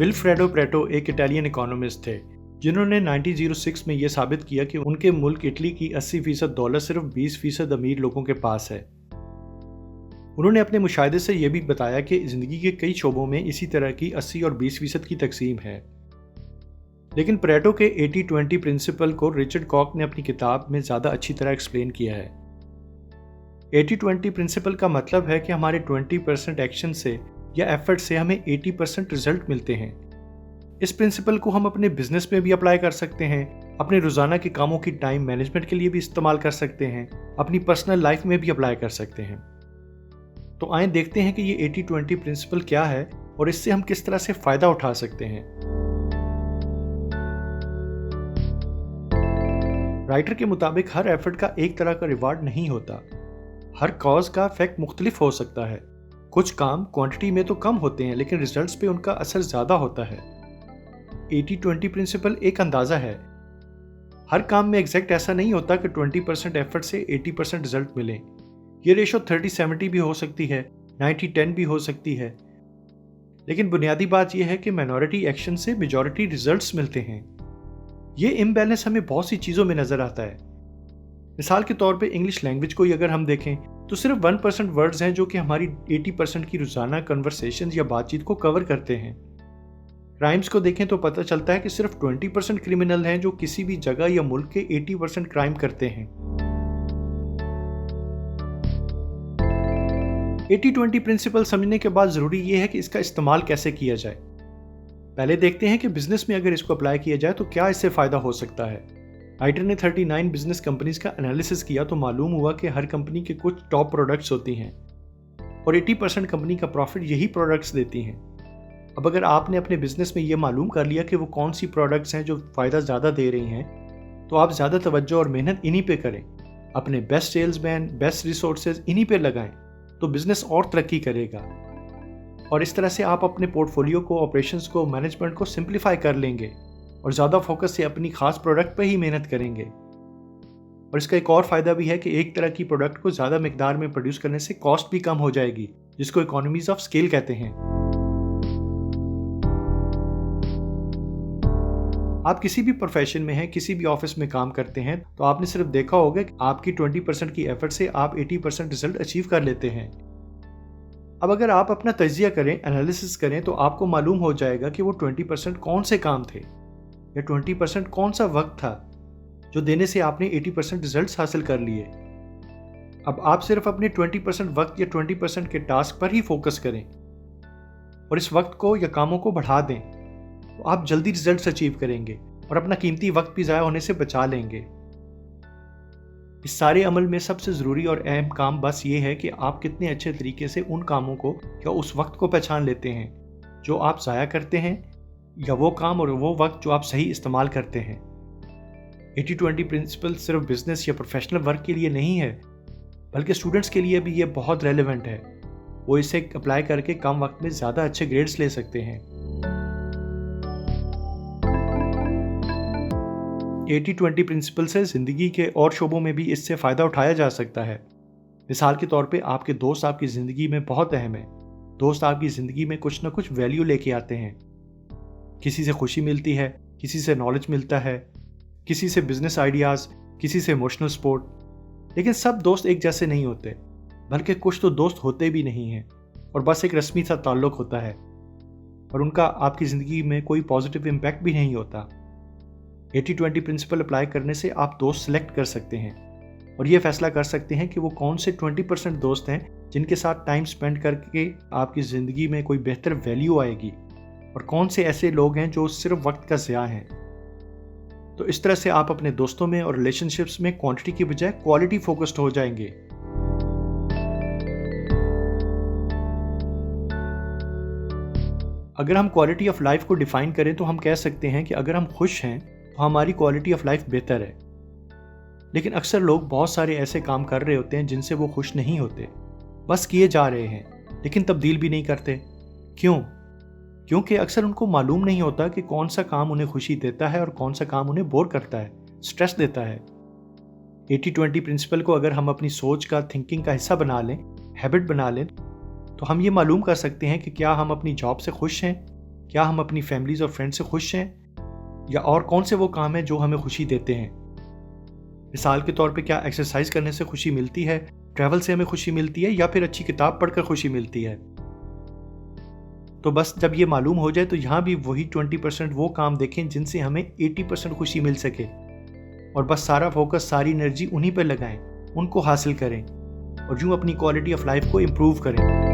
Vilfredo Preto एक Italian economist थे जिन्होंने 1906 में यह साबित किया कि उनके मुल्क इटली की 80% दौलत सिर्फ 20% अमीर लोगों के पास है। उन्होंने अपने मुशाहिदे से यह भी बताया कि जिंदगी के कई शोबों में इसी तरह की 80 और 20% की तकसीम है। लेकिन प्रेटो के 80-20 प्रिंसिपल को रिचर्ड कॉक ने अपनी किताब में ज़्यादा अच्छी तरह एक्सप्लेन किया है। 80-20 प्रिंसिपल का मतलब है कि हमारे 20% एक्शन से या एफर्ट से हमें 80% रिजल्ट मिलते हैं। इस प्रिंसिपल को हम अपने बिजनेस में भी अप्लाई कर सकते हैं, अपने रोज़ाना के कामों की टाइम मैनेजमेंट के लिए भी इस्तेमाल कर सकते हैं, अपनी पर्सनल लाइफ में भी अप्लाई कर सकते हैं। तो आइए देखते हैं कि ये 80-20 प्रिंसिपल क्या है और इससे हम किस तरह से फ़ायदा उठा सकते हैं। राइटर के मुताबिक हर एफर्ट का एक तरह का रिवार्ड नहीं होता। हर कॉज का इफेक्ट मुख्तलिफ हो सकता है। कुछ काम क्वांटिटी में तो कम होते हैं लेकिन रिजल्ट्स पे उनका असर ज़्यादा होता है। 80-20 प्रिंसिपल एक अंदाज़ा है। हर काम में एग्जैक्ट ऐसा नहीं होता कि 20% एफर्ट से 80% रिजल्ट मिले। ये रेशो 30-70 भी हो सकती है, 90-10 भी हो सकती है। लेकिन बुनियादी बात यह है कि माइनॉरिटी एक्शन से मेजॉरिटी रिजल्ट्स मिलते हैं। ये इम्बैलेंस हमें बहुत सी चीज़ों में नज़र आता है। मिसाल के तौर पे इंग्लिश लैंग्वेज को ही अगर हम देखें तो सिर्फ 1% वर्ड्स हैं जो कि हमारी 80% की रोज़ाना कन्वर्सेशन या बातचीत को कवर करते हैं। क्राइम्स को देखें तो पता चलता है कि सिर्फ 20% क्रिमिनल हैं जो किसी भी जगह या मुल्क के 80% क्राइम करते हैं। 80-20 प्रिंसिपल समझने के बाद ज़रूरी ये है कि इसका इस्तेमाल कैसे किया जाए। पहले देखते हैं कि बिजनेस में अगर इसको अप्लाई किया जाए तो क्या इससे फ़ायदा हो सकता है। राइटर ने 39 बिजनेस कंपनीज का एनालिसिस किया तो मालूम हुआ कि हर कंपनी के कुछ टॉप प्रोडक्ट्स होती हैं और 80% कंपनी का प्रॉफिट यही प्रोडक्ट्स देती हैं। अब अगर आपने अपने बिजनेस में ये मालूम कर लिया कि वो कौन सी प्रोडक्ट्स हैं जो फ़ायदा ज़्यादा दे रही हैं, तो आप ज़्यादा तवज्जो और मेहनत इन्हीं पे करें। अपने बेस्ट सेल्समैन, बेस्ट रिसोर्सेज इन्हीं पे लगाएं तो बिजनेस और तरक्की करेगा। और इस तरह से आप अपने पोर्टफोलियो को, ऑपरेशंस को, मैनेजमेंट को सिंप्लीफाई कर लेंगे और ज़्यादा फोकस से अपनी खास प्रोडक्ट पे ही मेहनत करेंगे। और इसका एक और फ़ायदा भी है कि एक तरह की प्रोडक्ट को ज़्यादा मिकदार में प्रोड्यूस करने से कॉस्ट भी कम हो जाएगी, जिसको इकोनॉमीज ऑफ स्केल कहते हैं। आप किसी भी प्रोफेशन में हैं, किसी भी ऑफिस में काम करते हैं, तो आपने सिर्फ देखा होगा कि आपकी 20% की एफर्ट से आप 80% रिजल्ट अचीव कर लेते हैं। अब अगर आप अपना तजिया करें, एनालिसिस करें, तो आपको मालूम हो जाएगा कि वो 20% कौन से काम थे या 20% कौन सा वक्त था जो देने से आपने 80% रिजल्ट्स हासिल कर लिए। अब आप सिर्फ अपने 20% वक्त या 20% के टास्क पर ही फोकस करें और इस वक्त को या कामों को बढ़ा दें, तो आप जल्दी रिजल्ट्स अचीव करेंगे और अपना कीमती वक्त भी ज़ाया होने से बचा लेंगे। इस सारे अमल में सबसे ज़रूरी और अहम काम बस ये है कि आप कितने अच्छे तरीके से उन कामों को या उस वक्त को पहचान लेते हैं जो आप ज़ाया करते हैं, या वो काम और वो वक्त जो आप सही इस्तेमाल करते हैं। 80-20 प्रिंसिपल सिर्फ बिजनेस या प्रोफेशनल वर्क के लिए नहीं है, बल्कि स्टूडेंट्स के लिए भी ये बहुत रेलेवेंट है। वो इसे अप्लाई करके कम वक्त में ज़्यादा अच्छे ग्रेड्स ले सकते हैं। 80-20 प्रिंसिपल से ज़िंदगी के और शोबों में भी इससे फ़ायदा उठाया जा सकता है। मिसाल के तौर पे आपके दोस्त आपकी ज़िंदगी में बहुत अहम है। दोस्त आपकी ज़िंदगी में कुछ ना कुछ वैल्यू लेके आते हैं। किसी से खुशी मिलती है, किसी से नॉलेज मिलता है, किसी से बिजनेस आइडियाज़, किसी से इमोशनल सपोर्ट। लेकिन सब दोस्त एक जैसे नहीं होते, बल्कि कुछ तो दोस्त होते भी नहीं हैं और बस एक रस्मी सा ताल्लुक़ होता है और उनका आपकी ज़िंदगी में कोई पॉजिटिव इम्पैक्ट भी नहीं होता। 80-20 प्रिंसिपल अप्लाई करने से आप दोस्त सेलेक्ट कर सकते हैं और ये फैसला कर सकते हैं कि वो कौन से 20% दोस्त हैं जिनके साथ टाइम स्पेंड करके आपकी ज़िंदगी में कोई बेहतर वैल्यू आएगी और कौन से ऐसे लोग हैं जो सिर्फ वक्त का ज़िया हैं। तो इस तरह से आप अपने दोस्तों में और रिलेशनशिप्स में क्वांटिटी की बजाय क्वालिटी फोकस्ड हो जाएंगे। अगर हम क्वालिटी ऑफ लाइफ को डिफाइन करें तो हम कह सकते हैं कि अगर हम खुश हैं तो हमारी क्वालिटी ऑफ लाइफ बेहतर है। लेकिन अक्सर लोग बहुत सारे ऐसे काम कर रहे होते हैं जिनसे वो खुश नहीं होते, बस किए जा रहे हैं लेकिन तब्दील भी नहीं करते। क्यों? क्योंकि अक्सर उनको मालूम नहीं होता कि कौन सा काम उन्हें खुशी देता है और कौन सा काम उन्हें बोर करता है, स्ट्रेस देता है। 80-20 प्रिंसिपल को अगर हम अपनी सोच का, थिंकिंग का हिस्सा बना लें, हैबिट बना लें, तो हम ये मालूम कर सकते हैं कि क्या हम अपनी जॉब से खुश हैं क्या हम अपनी फैमिलीज और फ्रेंड्स से खुश हैं, या और कौन से वो काम हैं जो हमें खुशी देते हैं। मिसाल के तौर पे क्या एक्सरसाइज करने से खुशी मिलती है, ट्रैवल से हमें खुशी मिलती है, या फिर अच्छी किताब पढ़कर खुशी मिलती है। तो बस जब ये मालूम हो जाए तो यहाँ भी वही 20% वो काम देखें जिनसे हमें 80% खुशी मिल सके, और बस सारा फोकस, सारी एनर्जी उन्हीं पर लगाएं, उनको हासिल करें और यूँ अपनी क्वालिटी ऑफ लाइफ को इम्प्रूव करें।